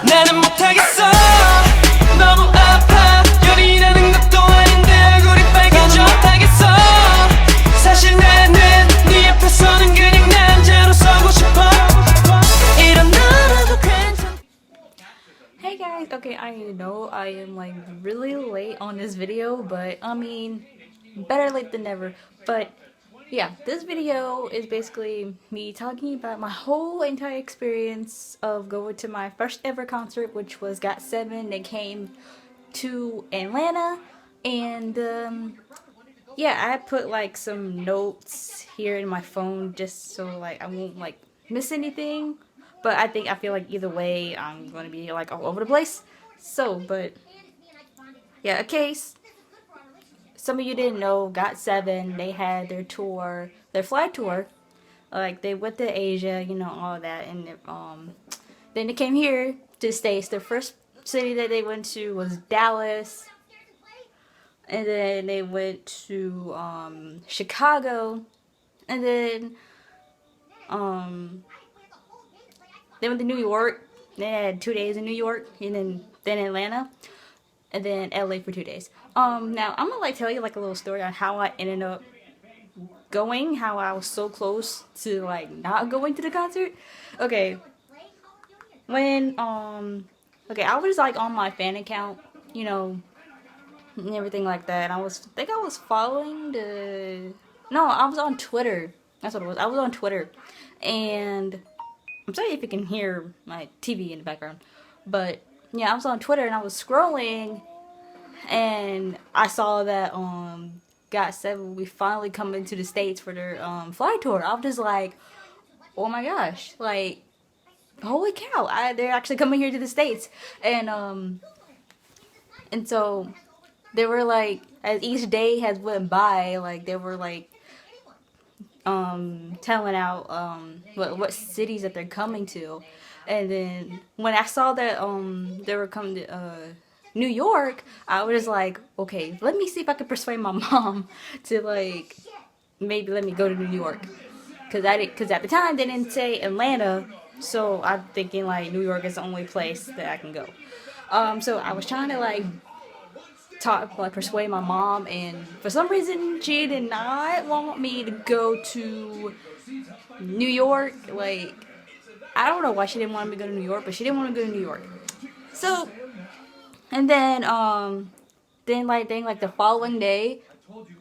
나는 못하겠어 너무 아파 열이라는 것도 아닌데 얼굴이 빨개져 못하겠어 사실 나는 네 앞에 서는 그냥 남자로 서고 싶어 이런 너라도 괜찮. Hey guys, okay, I know I am like really late on this video, but I mean, better late than never. But yeah, this video is basically me talking about my whole entire experience of going to my first ever concert, which was GOT7. They came to Atlanta, and yeah, I put like some notes here in my phone just so like I won't like miss anything. But I feel like either way I'm gonna be like all over the place. So, but yeah, a case. Some of you didn't know, GOT7, they had their tour, their fly tour. Like they went to Asia, you know, all that, and then they came here to the States. The first city that they went to was Dallas, and then they went to Chicago, and then they went to New York. They had 2 days in New York, and then Atlanta, and then LA for 2 days. Now I'm gonna like tell you like a little story on how I ended up going, how I was so close to like not going to the concert. Okay, when okay, I was like on my fan account, you know, and everything like that. I think I was following I was on Twitter. That's what it was. I was on Twitter, and I'm sorry if you can hear my TV in the background, but yeah, I was on Twitter and I was scrolling, and I saw that GOT7 will be finally coming to the States for their fly tour. I was just like, oh my gosh, like holy cow, they're actually coming here to the States, and so they were like, as each day has went by, like they were like telling out what cities that they're coming to, and then when I saw that they were coming to New York, I was just like, okay, let me see if I can persuade my mom to like maybe let me go to New York, because at the time they didn't say Atlanta, so I'm thinking like New York is the only place that I can go. So I was trying to like persuade my mom, and for some reason she did not want me to go to New York. Like I don't know why she didn't want me to go to New York, but she didn't want to go to New York. So and then the following day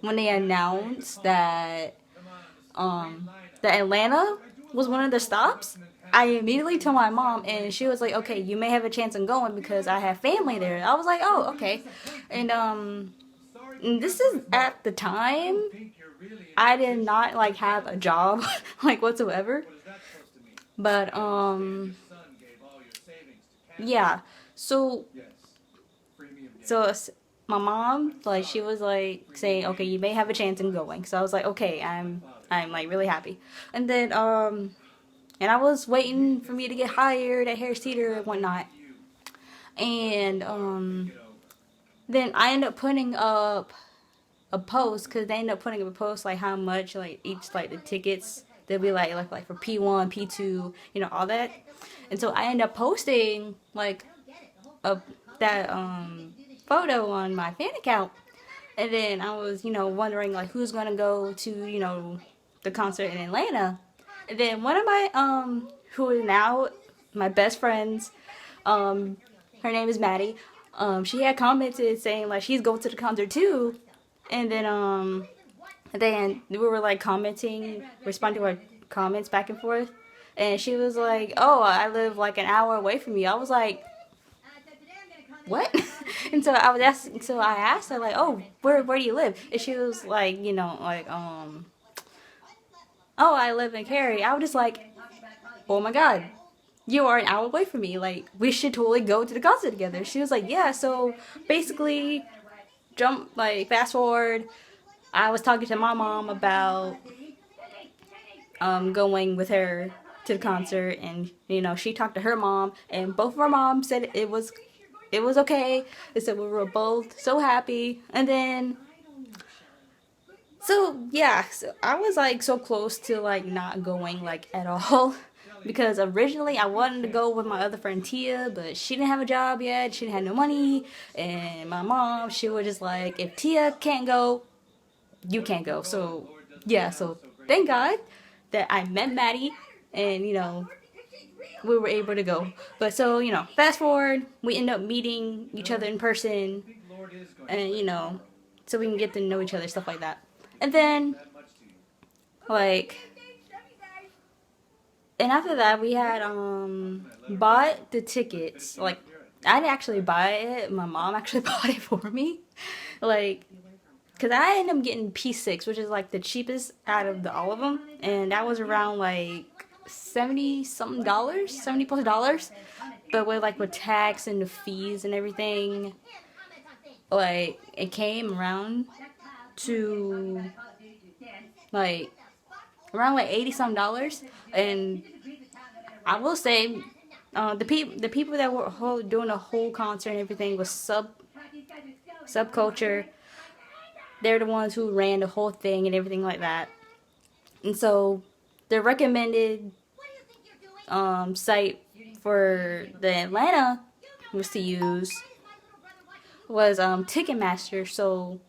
when they announced that Atlanta was one of the stops, I immediately told my mom, and she was like, okay, you may have a chance of going because I have family there. I was like, oh, okay. And this is at the time I did not like have a job like whatsoever. But yeah. So my mom, like, she was like saying, okay, you may have a chance in going. So I was like, okay, I'm like really happy. And then and I was waiting for me to get hired at Harris Teeter and whatnot. And then I ended up putting up a post, because they ended up putting up a post like how much like each like the tickets they'll be like for P1, P2, you know, all that. And so I ended up posting like that photo on my fan account. And then I was, you know, wondering like who's gonna go to, you know, the concert in Atlanta. And then one of my who is now my best friends, her name is Maddie. She had commented saying like she's going to the concert too. And then we were like commenting, responding to our comments back and forth. And she was like, "Oh, I live like an hour away from you." I was like, "What?" And so I asked her like, "Oh, where do you live?" And she was like, you know, like "Oh, I live in Cary." I was just like, "Oh my god, you are an hour away from me. Like, we should totally go to the concert together." She was like, "Yeah." So basically, fast forward, I was talking to my mom about going with her to the concert, and you know, she talked to her mom, and both of our moms said it was okay. They said we were both so happy. And then so yeah, so I was like so close to like not going like at all. because originally I wanted to go with my other friend Tia, but she didn't have a job yet. She didn't have no money, and my mom, she was just like, if Tia can't go, you can't go. So yeah, so thank God that I met Maddie, and we were able to go. But so fast forward, we end up meeting each other in person, and so we can get to know each other, stuff like that. And then like. And after that, we had bought the tickets. Like, I didn't actually buy it. My mom actually bought it for me. Like, because I ended up getting P6, which is like the cheapest out of all of them. And that was around like $70-something, $70+ But with tax and the fees and everything, like, it came around to like around like $80-something. And I will say, the people that were doing the whole concert and everything was subculture. They're the ones who ran the whole thing and everything like that. And so the recommended site for the Atlanta was to use was Ticketmaster. So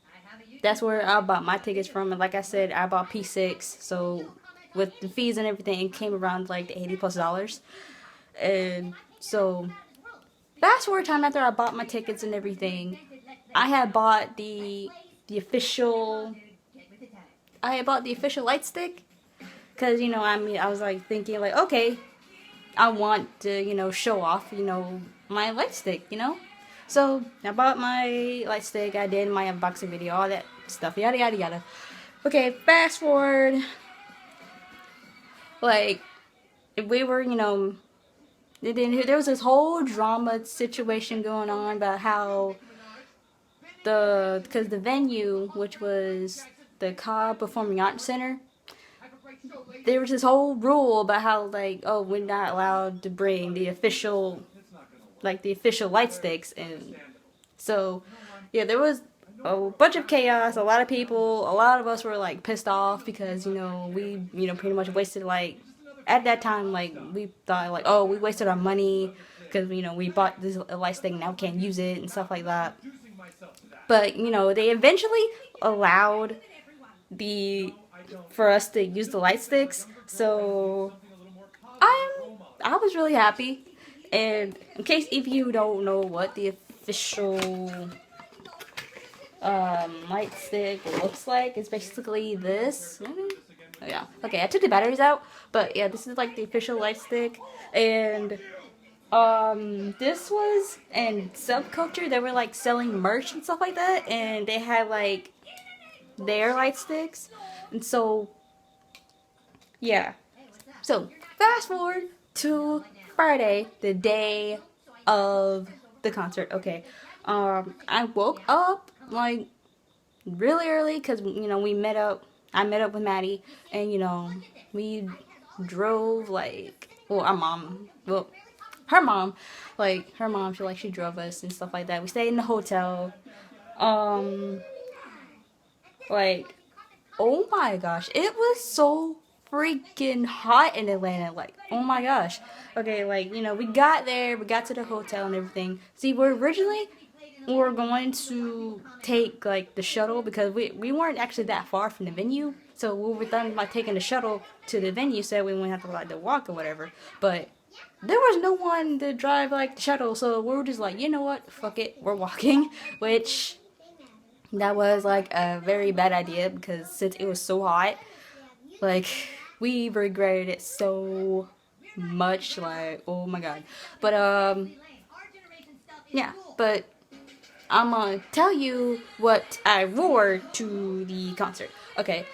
that's where I bought my tickets from. And like I said, I bought P6. So with the fees and everything, it came around like the $80+. And so fast forward time after I bought my tickets and everything, I had bought the official light stick, because I was like thinking like, okay, I want to show off my light stick, so I bought my light stick. I did my unboxing video, all that stuff, yada yada yada. Okay, fast forward, like, we were there was this whole drama situation going on about how because the venue, which was the Cobb Performing Arts Center, there was this whole rule about how, like, oh, we're not allowed to bring the official light sticks. And so yeah, there was a bunch of chaos, a lot of people, a lot of us were like pissed off because we pretty much wasted, like, at that time, like, we thought like, oh, we wasted our money because we bought this light stick and now we can't use it and stuff like that. But they eventually allowed for us to use the light sticks, so I was really happy. And in case if you don't know what the official light stick looks like, it's basically this. Oh, yeah. Okay, I took the batteries out, but yeah, this is like the official light stick. And this was in Subculture. They were like selling merch and stuff like that, and they had like their light sticks. And so yeah, so fast forward to Friday, the day of the concert. Okay, I woke up like really early because I met up with Maddie, and we drove like, well, her mom, she drove us and stuff like that. We stayed in the hotel. Like, oh my gosh, it was so freaking hot in Atlanta. Like, oh my gosh. Okay, like, we got there, we got to the hotel and everything. See, we were going to take like the shuttle because we weren't actually that far from the venue. So we were done by taking the shuttle to the venue, so we wouldn't have to like to walk or whatever. But there was no one to drive like the shuttle, so we were just like, you know what, fuck it, we're walking. Which that was like a very bad idea because since it was so hot, like, we regretted it so much. Like, oh my god. But yeah, but I'm gonna tell you what I wore to the concert. Okay,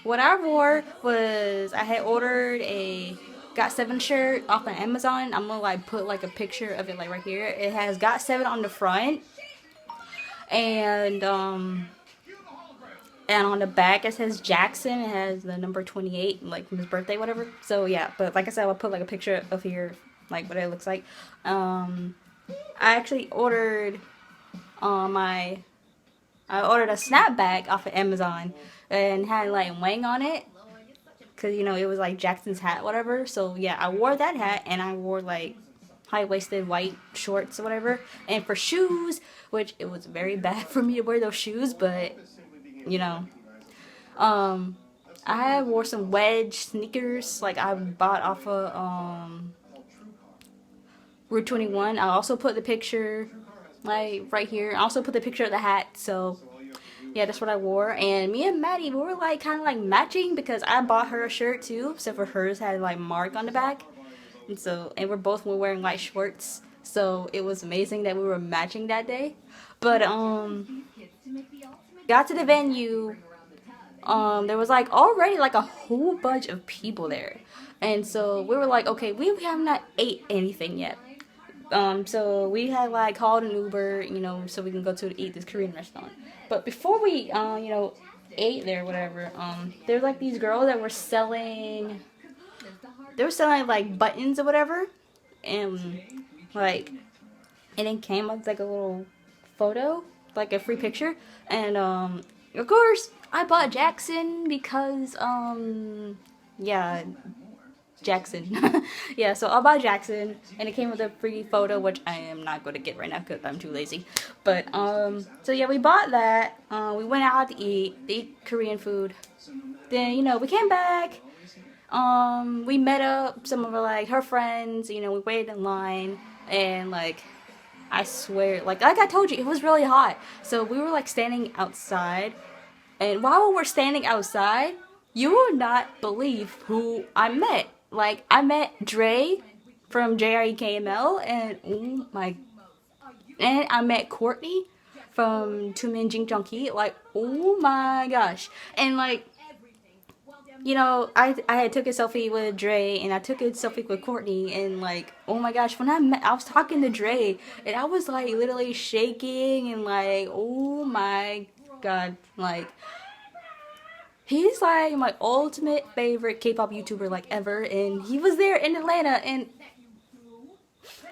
what I wore was, I had ordered a GOT7 shirt off of Amazon. I'm gonna like put like a picture of it like right here. It has GOT7 on the front, and on the back it says Jackson. It has the number 28, like from his birthday, whatever. So yeah, but like I said, I'll put like a picture of here, like what it looks like. I actually ordered I ordered a snapback off of Amazon and had like Wang on it, because you know it was like Jackson's hat, whatever. So yeah, I wore that hat, and I wore like high-waisted white shorts or whatever. And for shoes, which it was very bad for me to wear those shoes, but you know, I wore some wedge sneakers like I bought off of Route 21. I also put the picture like right here. I also put the picture of the hat. So yeah, that's what I wore. And me and Maddie, we were like kind of like matching because I bought her a shirt too, except for hers had like mark on the back. And so, and we're wearing white shorts. So it was amazing that we were matching that day. But got to the venue. There was like already like a whole bunch of people there. And so we were like, okay, we have not ate anything yet. So we had like called an Uber, you know, so we can go to eat this Korean restaurant. But before we, you know, ate there, whatever, there's like these girls that were selling, like buttons or whatever, and like, and it came with like a little photo, like a free picture, and of course I bought Jackson because yeah, Jackson. Yeah, so I bought Jackson, and it came with a free photo, which I am not going to get right now because I'm too lazy. But so yeah, we bought that. We went out to eat Korean food. Then you know we came back. We met up some of her friends. You know, we waited in line, and like I swear, like I told you, it was really hot. So we were like standing outside, and while we're standing outside, you will not believe who I met. Like, I met Dre from JREKML, and oh my, and I met Courtney from Tumin Jing Jongki. Like, oh my gosh. And like, you know, I had took a selfie with Dre, and I took a selfie with Courtney, and like, oh my gosh, when I was talking to Dre, and I was like literally shaking, and like, oh my god, like, he's like my ultimate favorite K-pop YouTuber like ever, and he was there in Atlanta, and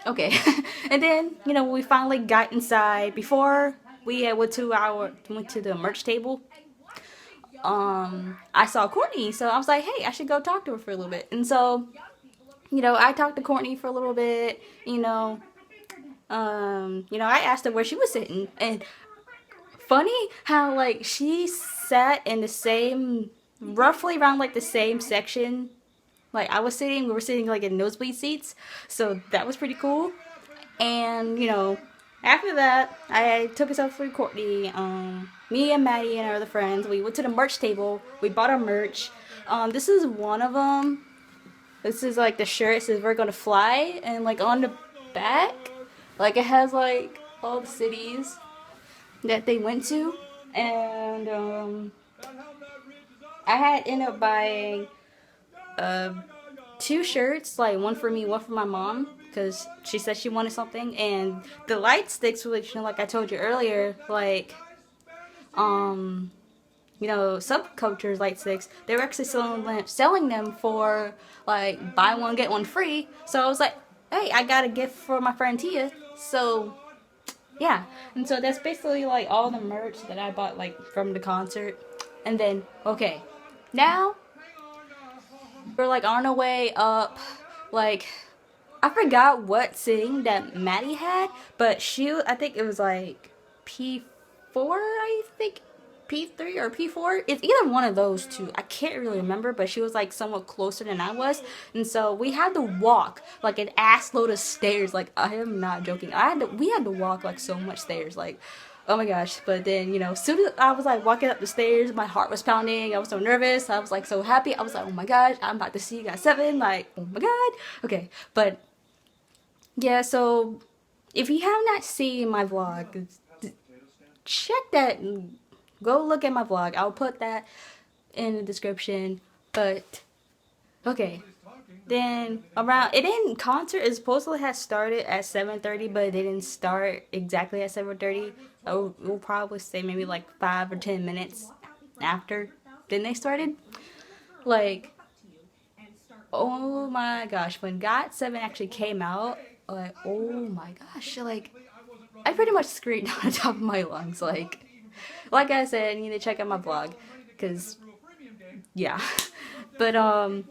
okay. And then, you know, we finally got inside. Before we went to the merch table, I saw Courtney, so I was like, hey, I should go talk to her for a little bit. And so, you know, I talked to Courtney for a little bit, you know, I asked her where she was sitting, and funny how like she sat in the same, roughly around like the same section like I was sitting. We were sitting like in nosebleed seats, so that was pretty cool. And you know, after that, I took a selfie with Courtney. Me and Maddie and our other friends, we went to the merch table. We bought our merch. This is one of them. This is like the shirt. It says "We're gonna fly," and like on the back, like it has like all the cities that they went to. And I had ended up buying two shirts, like one for me, one for my mom, because she said she wanted something. And the light sticks, which, you know, like I told you earlier, like you know, subcultures light sticks, they were actually selling them for like buy one get one free. So I was like, hey, I got a gift for my friend Tia, so yeah. And so that's basically like all the merch that I bought like from the concert. And then okay, now we're like on our way up. Like I forgot what sitting that Maddie had, but I think it was like P4, I think P3 or P4. It's either one of those two. I can't really remember, but she was like somewhat closer than I was, and so we had to walk like an ass load of stairs. Like I am not joking. We had to walk like so much stairs. Like oh my gosh. But then, you know, soon as I was like walking up the stairs, my heart was pounding. I was so nervous. I was like so happy. I was like, oh my gosh, I'm about to see GOT7. Like oh my god. Okay, but yeah. So if you have not seen my vlog, check that. Go look at my vlog. I'll put that in the description. But okay, then around concert is supposedly has started at 7:30, but it didn't start exactly at 7:30. We'll probably say maybe like 5 or 10 minutes after then they started. Like oh my gosh, when GOT7 actually came out, like oh my gosh, like I pretty much screamed on the top of my lungs. Like I said, you need to check out my vlog, because yeah. But I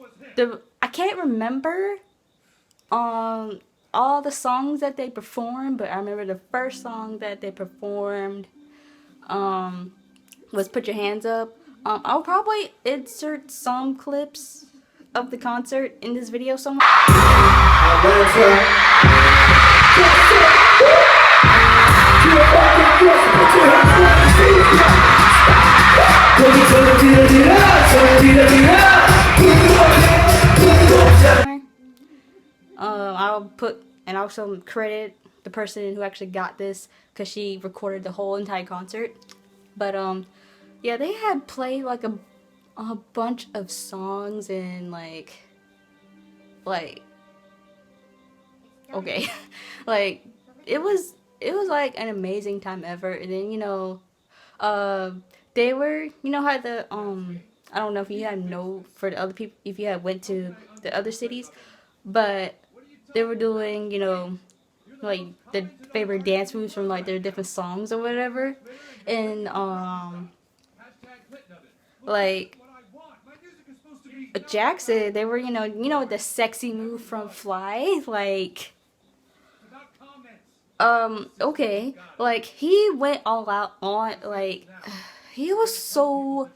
can't remember all the songs that they performed, but I remember the first song that they performed was "Put Your Hands Up." I'll probably insert some clips of the concert in this video somewhere. I'll put and also credit the person who actually got this because she recorded the whole entire concert. But yeah, they had played like a bunch of songs and like okay, like it was like an amazing time ever. And then they were how the I don't know if you had know for the other people if you had went to the other cities, but they were doing like the favorite dance moves from like their different songs or whatever, and like Jackson, they were the sexy move from Fly, like okay, like he went all out on like he was so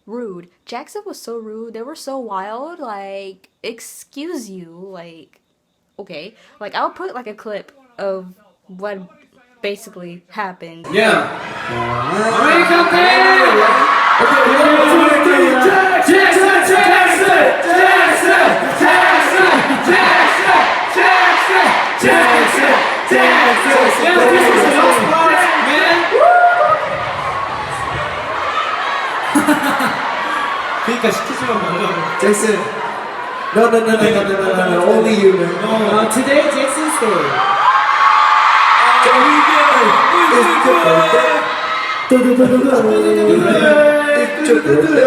rude. Jackson was so rude. They were so wild. Like, excuse you. Like, okay. Like, I'll put like a clip of what basically happened. Yeah. Alright, come there. 그러니까 시키지만 말라고. Jackson. No, only you, man. Today Jackson's day. It's your birthday.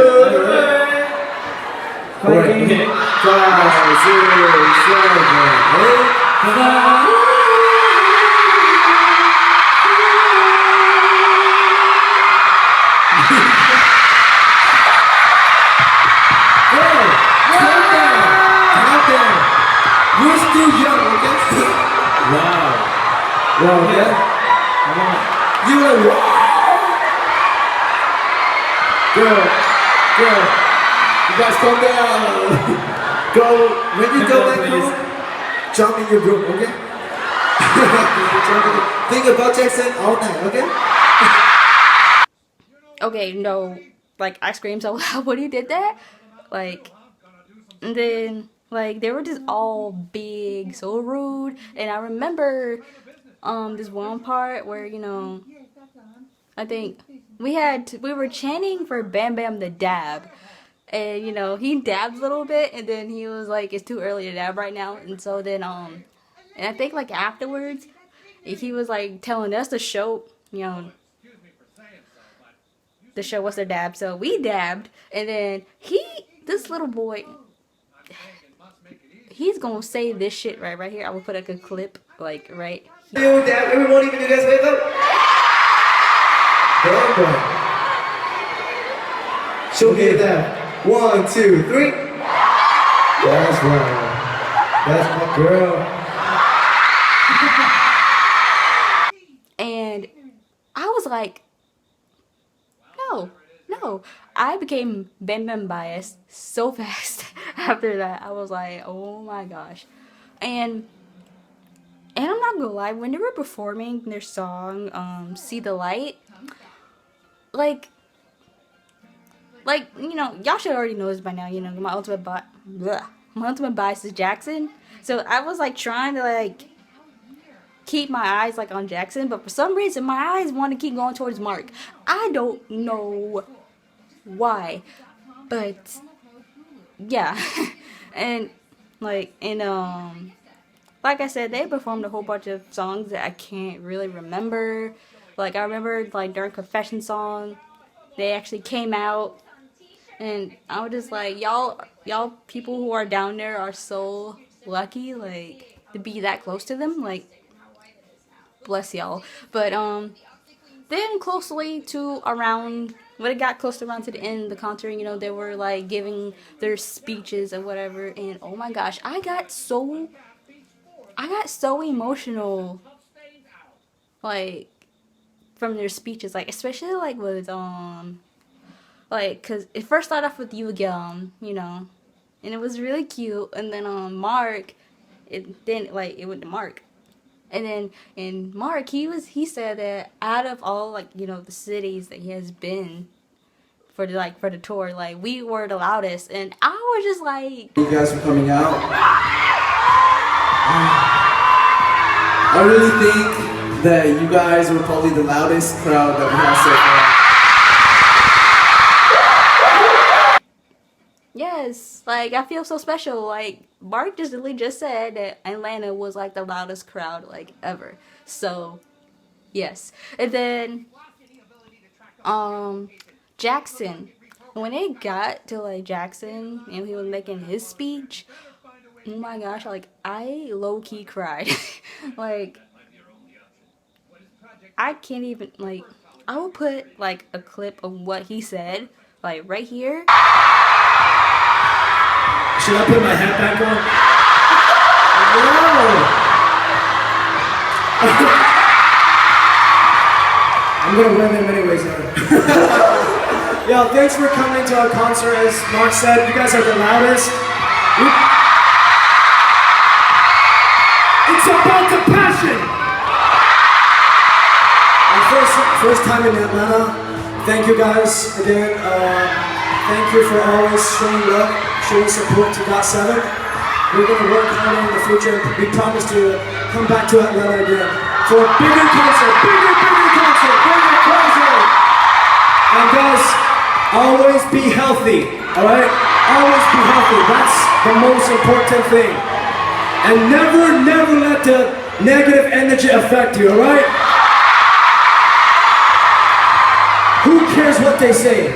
Alright. 5, 6, 7, 8. You're still young, okay? Wow, okay? You're like, wow! Girl, you guys calm down. When you go back home, jump in your room, okay? Think about Jackson all night, okay? Okay, no, like I screamed so loud when he did that, like, and then like they were just all big, so rude. And I remember this one part where I think we were chanting for Bam Bam the dab, and he dabbed a little bit, and then he was like, it's too early to dab right now. And so then and I think like afterwards he was like telling us to show the show what's their dab. So we dabbed, and then this little boy, he's gonna say this shit right here. I will put like a clip like right here. Dab, everyone, even you guys wake up. Bam Bam. Show me that. 1, 2, 3. That's right. That's my girl. And I was like, no. I became Bam Bam biased so fast after that. I was like, oh my gosh. And I'm not gonna lie, when they were performing their song, See the Light, like y'all should already know this by now, my ultimate bias is Jackson. So I was like trying to like keep my eyes like on Jackson, but for some reason my eyes want to keep going towards Mark. I don't know why, but yeah. And like I said, they performed a whole bunch of songs that I can't really remember. Like I remember like during Confession song, they actually came out, and I was just like, y'all people who are down there are so lucky, like to be that close to them. Like, bless y'all. But then closely to around when it got close around to the end of the concert, you know, they were like giving their speeches and whatever, and oh my gosh, I got so emotional, like from their speeches, like especially like with like because it first started off with Yoon, you know, and it was really cute, and then Mark, it went to Mark. And then in Mark, he said that out of all like, you know, the cities that he has been for the tour, like we were the loudest, and I was just like, You guys for coming out. I really think that you guys were probably the loudest crowd that we have so far. yes, like I feel so special. Like Mark just literally just said that Atlanta was like the loudest crowd like ever. So yes, and then Jackson, when it got to like Jackson and he was making his speech, oh my gosh, like I low-key cried. Like I can't even, like I will put like a clip of what he said like right here. Should I put my hat back on? I'm gonna wear them anyways. Yo, thanks for coming to our concert. As Mark said, you guys are the loudest. It's about the passion. And first time in Atlanta. Thank you guys again. Thank you for always showing love, showing support to GOT7. We're gonna work harder in the future. We promise to come back to Atlanta again for a bigger concert, bigger concert. And guys, always be healthy, alright? Always be healthy, that's the most important thing. And never let the negative energy affect you, alright? Who cares what they say?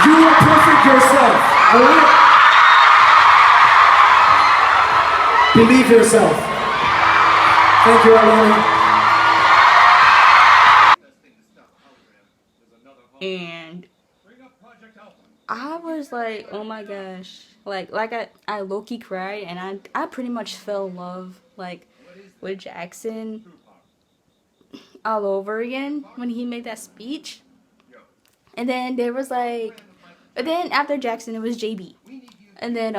You are perfect yourself, alright? Believe yourself. Thank you, Alana. And I was like, oh my gosh, like I low-key cried, and I pretty much fell in love like with Jackson all over again when he made that speech. And then there was like, and then after Jackson it was JB, and then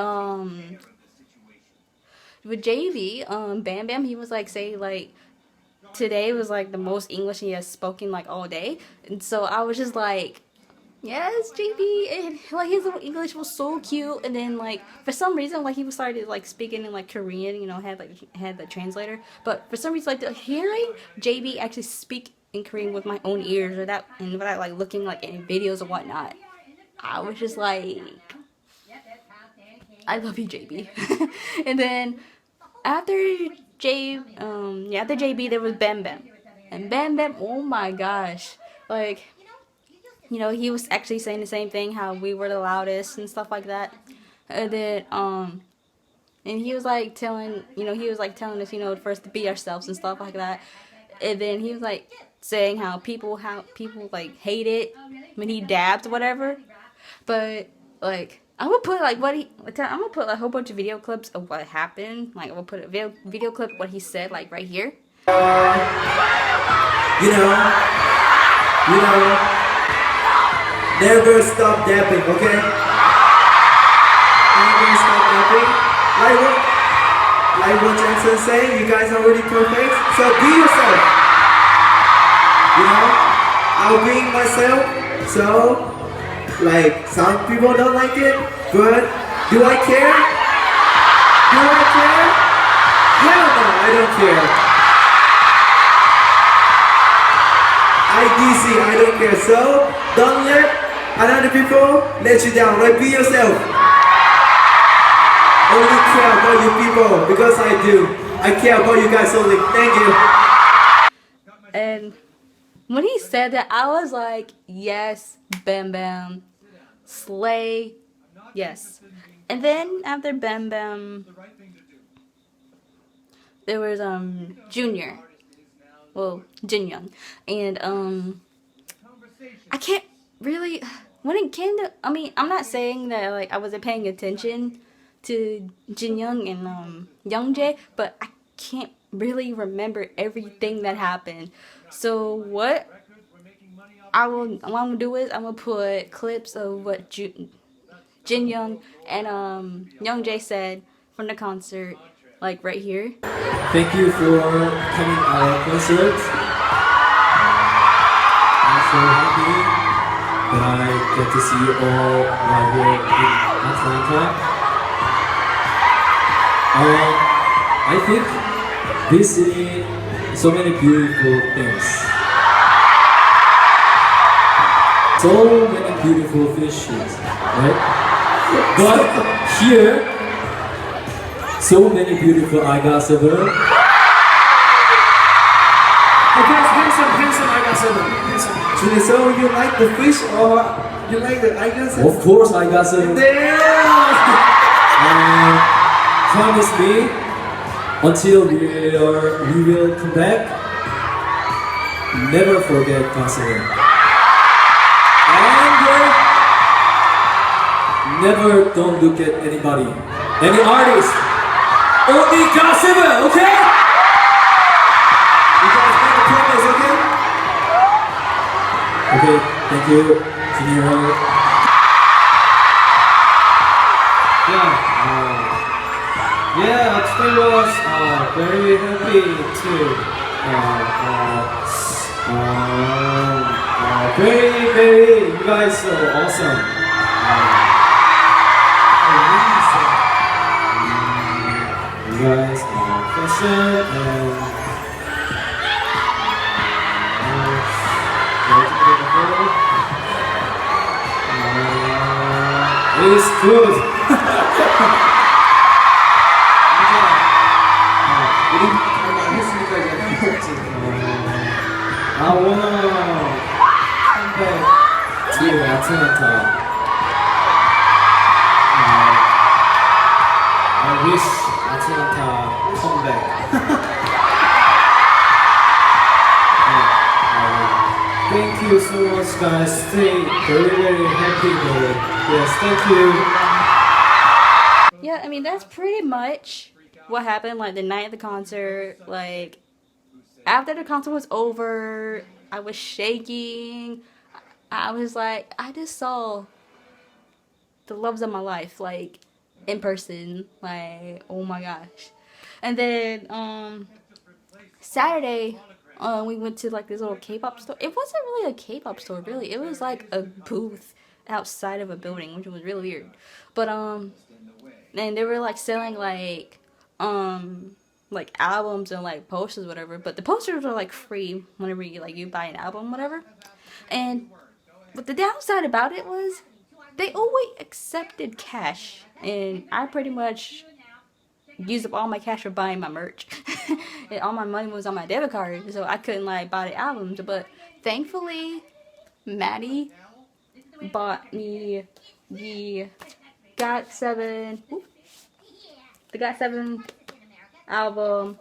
with JB, Bam Bam, he was like saying like today was like the most English he has spoken like all day, and so I was just like, yes, JB, and like his English was so cute. And then like for some reason like he started like speaking in like Korean, you know, had the translator, but for some reason like hearing JB actually speak in Korean with my own ears without like looking like in videos or whatnot, I was just like, I love you, JB. And then after after JB there was Bam Bam, and Bam Bam, oh my gosh, like, you know, he was actually saying the same thing, how we were the loudest and stuff like that. And then and he was like telling us, you know, first to be ourselves and stuff like that. And then he was like saying how people like hate it when he dabs or whatever. But like I'm gonna put like I'm gonna put like, a whole bunch of video clips of what happened. Like I'm gonna put a video clip of what he said like right here. You know, never stop dabbing, okay? Never stop dabbing. Like what Jackson saying, you guys are already perfect. So be yourself. You know, I'll be myself. So, like, some people don't like it, but do I care? Do I care? Hell no, I don't care. IDC, I don't care. So, don't let other people let you down. Like, be yourself. Only care about you people, because I do. I care about you guys only. Thank you. And when he said that, I was like, yes, Bam Bam, slay, yes. And then after Bam Bam, there was Junior, well, Jin Young, and I can't really, when it came to, I mean, I'm not saying that like I wasn't paying attention to Jin Young and Young Jae, but I can't really remember everything that happened. So what I'm gonna do is I'm gonna put clips of what Jin Young and Young Jae said from the concert, like right here. Thank you for coming to our concert. I'm so happy that I get to see you all right here in Atlanta. I think this city, so many beautiful things. So many beautiful fishes, right? But here, so many beautiful GOT7. Handsome GOT7. Julie, so you like the fish or you like the icons? Of course, GOT7. Promise me, until we will come back, never forget GOT7. And never don't look at anybody, any artist. Only GOT7, okay? You guys make a promise, okay? Okay, thank you, Junior. Yeah, today was very happy too. Very, you guys are awesome. You guys are fashion and it's good. I wanna come back to Atlanta. I wish Atlanta come back. Thank you so much, guys. Stay very happy there. Yes, thank you. Yeah, I mean that's pretty much what happened. Like the night of the concert, like after the concert was over, I was shaking. I was like, I just saw the loves of my life, like in person. Like, oh my gosh. And then Saturday, we went to like this little K-pop store. It wasn't really a K-pop store, really. It was like a booth outside of a building, which was really weird. But and they were like selling like albums and like posters, whatever. But the posters are like free whenever you buy an album, whatever. But the downside about it was they always accepted cash, and I pretty much used up all my cash for buying my merch. And all my money was on my debit card, so I couldn't like buy the albums. But thankfully, Maddie bought me the GOT7 album,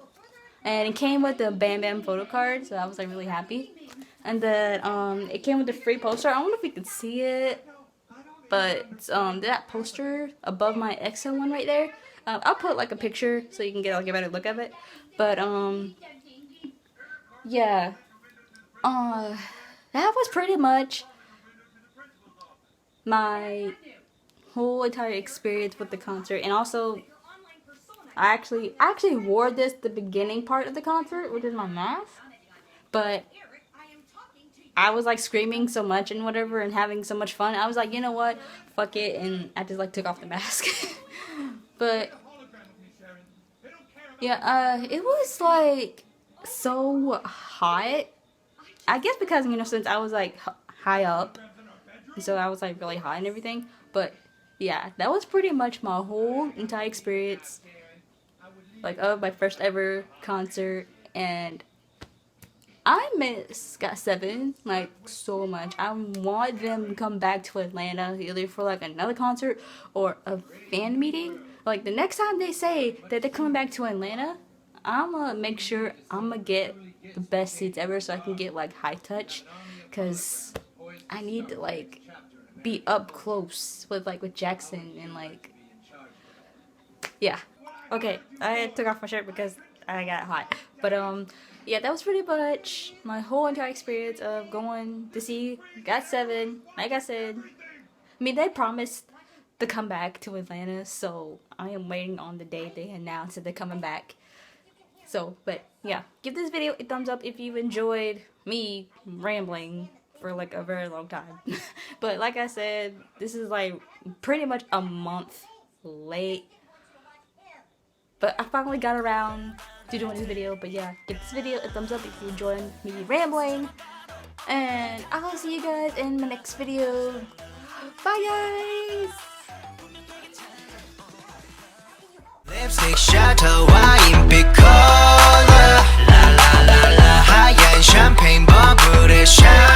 and it came with the Bam Bam photo card, so I was like really happy. And then it came with a free poster. I don't know if you can see it, but it's, that poster above my EXO one right there. I'll put like a picture so you can get like a better look of it. But yeah, that was pretty much my whole entire experience with the concert. And also, I actually wore this the beginning part of the concert, which is my mask, but I was like screaming so much and whatever and having so much fun. I was like, you know what, fuck it, and I just like took off the mask. But yeah, it was like so hot. I guess because, you know, since I was like high up, so I was like really hot and everything. But yeah, that was pretty much my whole entire experience, like of my first ever concert. And I miss GOT7 like so much. I want them to come back to Atlanta either for like another concert or a fan meeting. Like the next time they say that they're coming back to Atlanta, I'm gonna make sure I'm gonna get the best seats ever so I can get like high touch, because I need to like be up close with Jackson and like, yeah. Okay, I took off my shirt because I got hot. But yeah, that was pretty much my whole entire experience of going to see GOT7. Like I said, I mean, they promised to come back to Atlanta, so I am waiting on the day they announce that they're coming back. So, but yeah, give this video a thumbs up if you enjoyed me rambling for like a very long time. But like I said, this is like pretty much a month late. But I finally got around to doing this video. But yeah, give this video a thumbs up if you enjoyed me rambling. And I'll see you guys in my next video. Bye guys! Lipstick shadow wine because la la la la 하얀 샴페인 버블에 샤워